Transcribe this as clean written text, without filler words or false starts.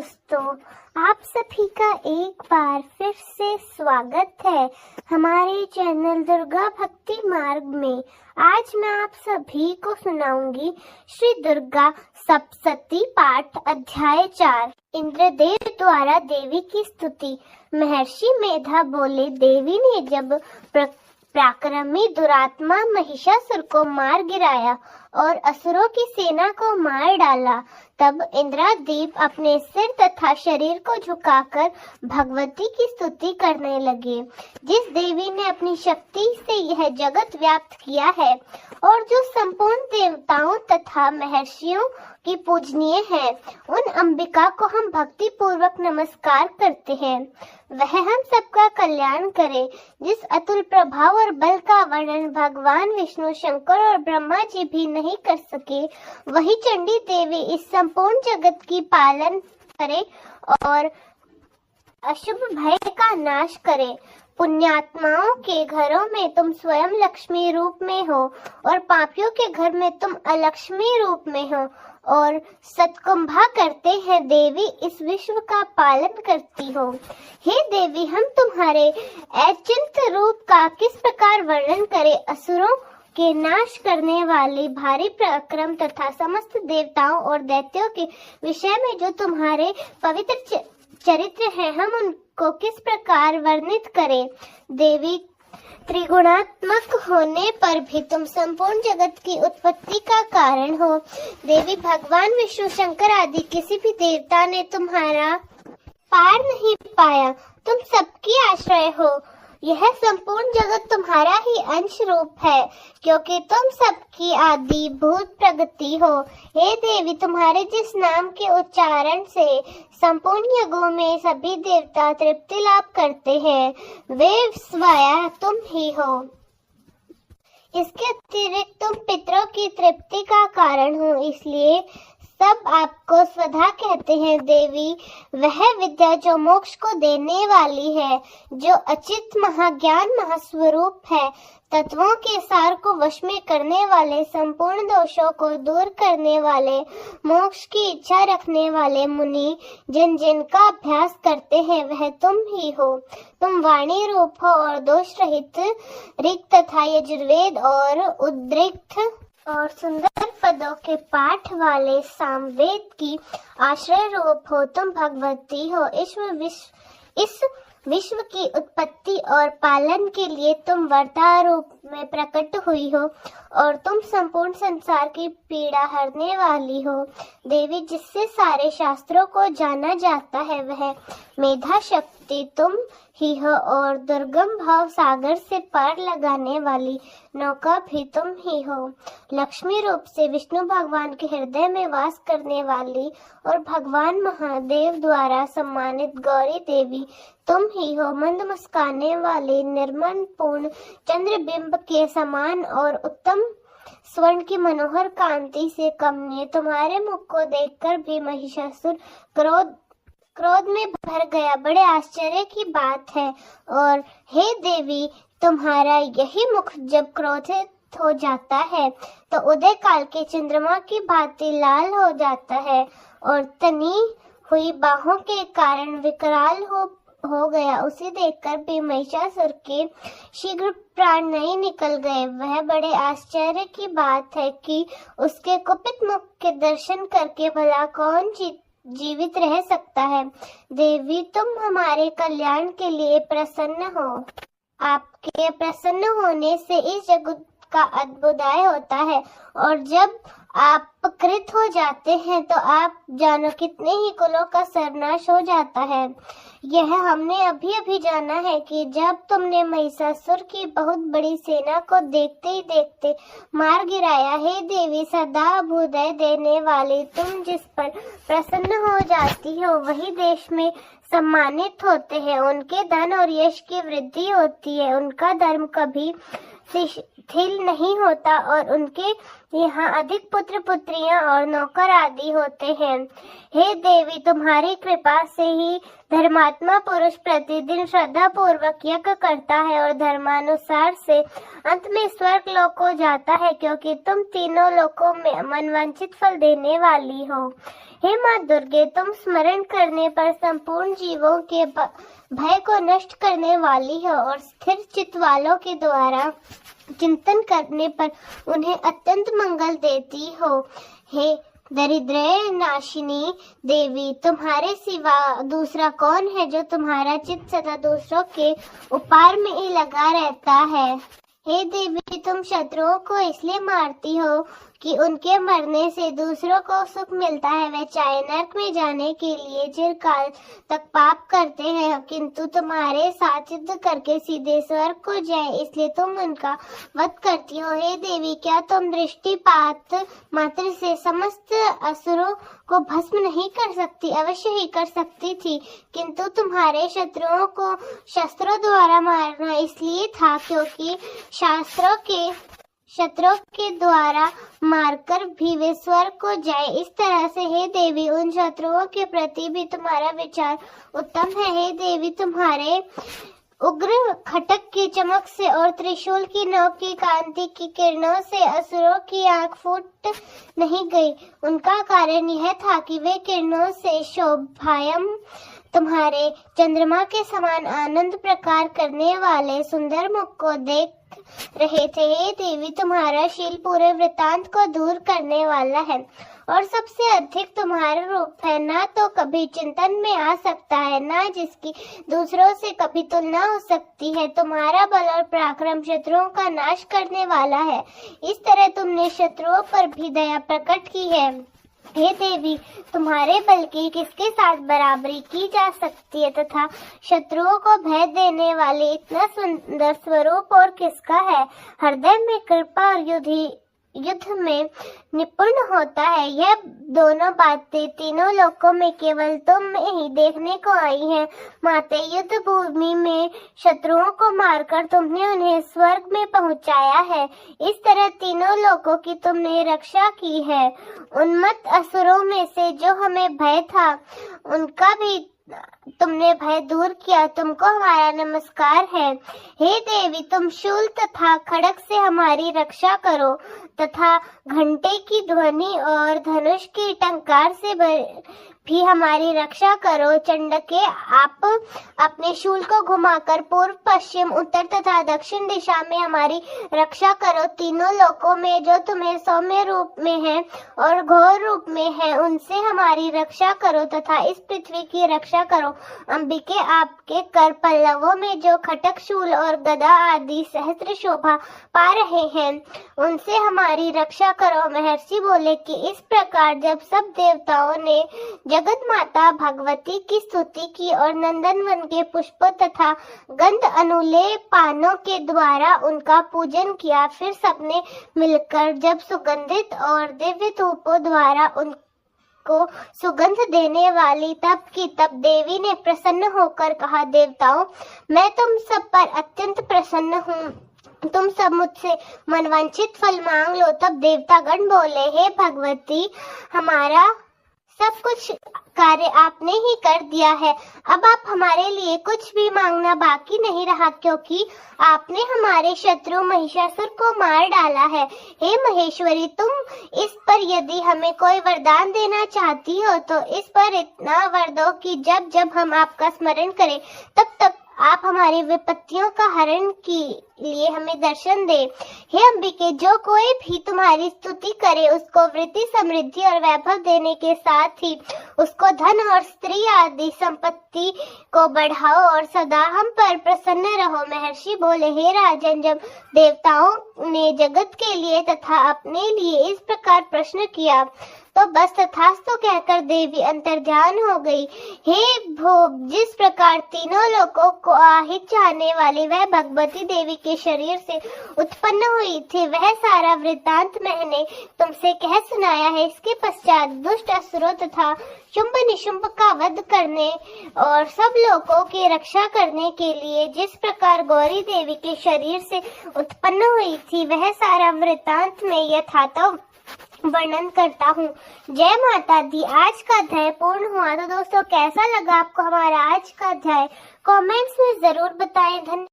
दोस्तों, आप सभी का एक बार फिर से स्वागत है हमारे चैनल दुर्गा भक्ति मार्ग में। आज मैं आप सभी को सुनाऊंगी श्री दुर्गा सप्तशती पाठ अध्याय 4। इंद्रदेव द्वारा देवी की स्तुति। महर्षि मेधा बोले, देवी ने जब पराक्रमी दुरात्मा महिषासुर को मार गिराया और असुरों की सेना को मार डाला, तब इंद्रादीप अपने सिर तथा शरीर को झुकाकर भगवती की स्तुति करने लगे। जिस देवी ने अपनी शक्ति से यह जगत व्याप्त किया है और जो संपूर्ण देवताओं तथा महर्षियों की पूजनीय है, उन अंबिका को हम भक्ति पूर्वक नमस्कार करते हैं। वह हम सबका कल्याण करे। जिस अतुल प्रभाव और बल का वर्णन भगवान विष्णु, शंकर और ब्रह्मा जी भी नहीं कर सके, वही चंडी देवी इस संपूर्ण जगत की पालन करे और अशुभ भय का नाश करे। पुण्यात्माओं के घरों में तुम स्वयं लक्ष्मी रूप में हो और पापियों के घर में तुम अलक्ष्मी रूप में हो और सतकुंभा करते हैं देवी इस विश्व का पालन करती हो। हे देवी, हम तुम्हारे अचिंत रूप का किस प्रकार वर्णन करें। असुरों के नाश करने वाले भारी पराक्रम तथा समस्त देवताओं और दैत्यों के विषय में जो तुम्हारे पवित्र चरित्र है, हम उनको किस प्रकार वर्णित करें। देवी, त्रिगुणात्मक होने पर भी तुम संपूर्ण जगत की उत्पत्ति का कारण हो। देवी, भगवान विष्णु, शंकर आदि किसी भी देवता ने तुम्हारा पार नहीं पाया। तुम सबकी आश्रय हो। यह संपूर्ण जगत तुम्हारा ही अंश रूप है, क्योंकि तुम सबकी आदि भूत प्रगति हो। हे देवी, तुम्हारे जिस नाम के उच्चारण से संपूर्ण युगों में सभी देवता तृप्ति लाभ करते हैं, वे स्वयं तुम ही हो। इसके अतिरिक्त तुम पितरों की तृप्ति का कारण हो, इसलिए सब आपको स्वधा कहते हैं। देवी, वह विद्या जो मोक्ष को देने वाली है, जो अचित महाज्ञान महास्वरूप है, तत्वों के सार को वश में करने वाले, संपूर्ण दोषों को दूर करने वाले, मोक्ष की इच्छा रखने वाले मुनि जिन जिनका अभ्यास करते हैं, वह तुम ही हो। तुम वाणी रूप हो और दोष रहित ऋग तथा यजुर्वेद और उद्रिक्त और सुंदर पदों के पाठ वाले सामवेद की आश्रय रूप हो। तुम भगवती हो। इस विश्व की उत्पत्ति और पालन के लिए तुम वर्ता रूप में प्रकट हुई हो और तुम संपूर्ण संसार की पीड़ा हरने वाली हो। देवी, जिससे सारे शास्त्रों को जाना जाता है, वह मेधा शक्ति तुम ही हो और दुर्गम भाव सागर से पार लगाने वाली नौका भी तुम ही हो। लक्ष्मी रूप से विष्णु भगवान के हृदय में वास करने वाली और भगवान महादेव द्वारा सम्मानित गौरी देवी तुम ही हो। मंद मुस्काने वाले निर्मल पूर्ण चंद्रबिंब के समान और उत्तम स्वर्ण की मनोहर कांति से कमनीय तुम्हारे मुख को देखकर भी महिषासुर क्रोध में भर गया। बड़े आश्चर्य की बात है। और हे देवी, तुम्हारा यही मुख जब क्रोधित हो जाता है तो उदय काल के चंद्रमा की भांति लाल हो जाता है और तनी हुई बाहों के कारण विकराल हो गया। उसे देखकर भी महिषासुर के शीघ्र प्राण नहीं निकल गए। वह बड़े आश्चर्य की बात है कि उसके कुपित मुख के दर्शन करके भला कौन जीवित रह सकता है। देवी, तुम हमारे कल्याण के लिए प्रसन्न हो। आपके प्रसन्न होने से इस जगत का अद्भुताय होता है और जब आप कृत हो जाते हैं तो आप जानो कितने ही कुलों का सर्वनाश हो जाता है। यह हमने अभी अभी जाना है कि जब तुमने महिषासुर की बहुत बड़ी सेना को देखते ही देखते मार गिराया। हे देवी, सदा अभ्युदय देने वाली तुम जिस पर प्रसन्न हो जाती हो, वही देश में सम्मानित होते हैं। उनके धन और यश की वृद्धि होती है। उनका धर्म कभी शिथिल नहीं होता और उनके यहाँ अधिक पुत्र पुत्रियां और नौकर आदि होते हैं। हे देवी, तुम्हारी कृपा से ही धर्मात्मा पुरुष प्रतिदिन श्रद्धा पूर्वक यज्ञ करता है और धर्मानुसार से अंत में स्वर्ग लोक को जाता है, क्योंकि तुम तीनों लोकों में मनवांछित फल देने वाली हो। हे माँ दुर्गे, तुम स्मरण करने पर संपूर्ण जीवों के भय को नष्ट करने वाली हो और स्थिर चित्त वालों के द्वारा चिंतन करने पर उन्हें अत्यंत मंगल देती हो। हे दरिद्र नाशिनी देवी, तुम्हारे सिवा दूसरा कौन है जो तुम्हारा चित्त सदा दूसरों के उपकार में ही लगा रहता है। हे देवी, तुम शत्रुओं को इसलिए मारती हो कि उनके मरने से दूसरों को सुख मिलता है। वे चाहे नरक में जाने के लिए चिरकाल तक पाप करते हैं, किंतु तुम्हारे साथ युद्ध करके सीधे स्वर्ग को जाए, इसलिए तुम उनका वध करती हो। हे देवी, क्या तुम दृष्टिपात मात्र से समस्त असुरों को भस्म नहीं कर सकती? अवश्य ही कर सकती थी, किंतु तुम्हारे शत्रुओं को शस्त्रों द्वारा मारना इसलिए था क्योंकि शत्रुओं के द्वारा मारकर भी वे स्वर्ग को जाए। इस तरह से हे देवी, उन शत्रुओं के प्रति भी तुम्हारा विचार उत्तम है। हे देवी, तुम्हारे उग्र खटक की चमक से और त्रिशूल की नोक की कांति की किरणों से असुरों की आंख फूट नहीं गई। उनका कारण यह था कि वे किरणों से शोभायम तुम्हारे चंद्रमा के समान आनंद प्रकार करने वाले सुंदर मुख को देख रहे थे। हे देवी, तुम्हारा शील पूरे वृतांत को दूर करने वाला है और सबसे अधिक तुम्हारा रूप है, ना तो कभी चिंतन में आ सकता है, ना जिसकी दूसरों से कभी तुलना हो सकती है। तुम्हारा बल और पराक्रम शत्रुओं का नाश करने वाला है। इस तरह तुमने शत्रुओं पर भी दया प्रकट की है। हे देवी, तुम्हारे बल की किसके साथ बराबरी की जा सकती है तथा शत्रुओं को भय देने वाले इतना सुंदर स्वरूप और किसका है? हृदय में कृपा और युद्ध में निपुण होता है। यह दोनों बातें तीनों लोकों में केवल तुम में ही देखने को आई हैं। माते, युद्ध भूमि में शत्रुओं को मारकर तुमने उन्हें स्वर्ग में पहुंचाया है। इस तरह तीनों लोकों की तुमने रक्षा की है। उन्मत्त असुरों में से जो हमें भय था, उनका भी तुमने भय दूर किया। तुमको हमारा नमस्कार है। हे देवी, तुम शूल तथा खड़ग से हमारी रक्षा करो तथा घंटे की ध्वनि और धनुष की टंकार से भी हमारी रक्षा करो। चंडके, आप अपने शूल को घुमाकर पूर्व, पश्चिम, उत्तर तथा दक्षिण दिशा में हमारी रक्षा करो। तीनों लोकों में जो तुम्हें सौम्य रूप में है और घोर रूप में है, उनसे हमारी रक्षा करो तथा इस पृथ्वी की रक्षा करो। अंबिके, आपके कर पल्लवों में जो खटक, शूल और गदा आदि सहस्त्र शोभा पा रहे हैं, उनसे हमारी रक्षा करो। महर्षि बोले कि इस प्रकार जब सब देवताओं ने जगत माता भगवती की स्तुति की और नंदन वन के पुष्पों तथा गंध अनुलेय पानों के द्वारा उनका पूजन किया, फिर सबने मिलकर जब सुगंधित और दिव्य धूपों द्वारा उनको सुगंध देने वाली तप की, तब देवी ने प्रसन्न होकर कहा, देवताओं, मैं तुम सब पर अत्यंत प्रसन्न हूँ। तुम सब मुझसे मनवांछित फल मांग लो। तब देवतागण बोले, हे भगवती, हमारा सब कुछ कार्य आपने ही कर दिया है। अब आप हमारे लिए कुछ भी मांगना बाकी नहीं रहा, क्योंकि आपने हमारे शत्रु महिषासुर को मार डाला है। हे महेश्वरी, तुम इस पर यदि हमें कोई वरदान देना चाहती हो तो इस पर इतना वर दो कि जब जब हम आपका स्मरण करें तब तब आप हमारी विपत्तियों का हरण के लिए हमें दर्शन दे। हे अंबिके, जो कोई भी तुम्हारी स्तुति करे उसको वृद्धि, समृद्धि और वैभव देने के साथ ही उसको धन और स्त्री आदि संपत्ति को बढ़ाओ और सदा हम पर प्रसन्न रहो। महर्षि बोले, हे राजन, जब देवताओं ने जगत के लिए तथा अपने लिए इस प्रकार प्रश्न किया तो बस तथास्तु कहकर देवी अंतर्ध्यान हो गई। हे भोग, जिस प्रकार तीनों लोगों को आहित चाहने वाली वह भगवती देवी के शरीर से उत्पन्न हुई थी, वह सारा वृत्तांत मैंने तुमसे कह सुनाया है। इसके पश्चात दुष्ट असुरों तथा शुंभ निशुंभ का वध करने और सब लोगों की रक्षा करने के लिए जिस प्रकार गौरी देवी के शरीर से उत्पन्न हुई थी, वह सारा वृत्तांत में यथातथ वर्णन करता हूँ। जय माता दी। आज का अध्याय पूर्ण हुआ। तो दोस्तों, कैसा लगा आपको हमारा आज का अध्याय? कमेंट्स में जरूर बताएं। धन्यवाद।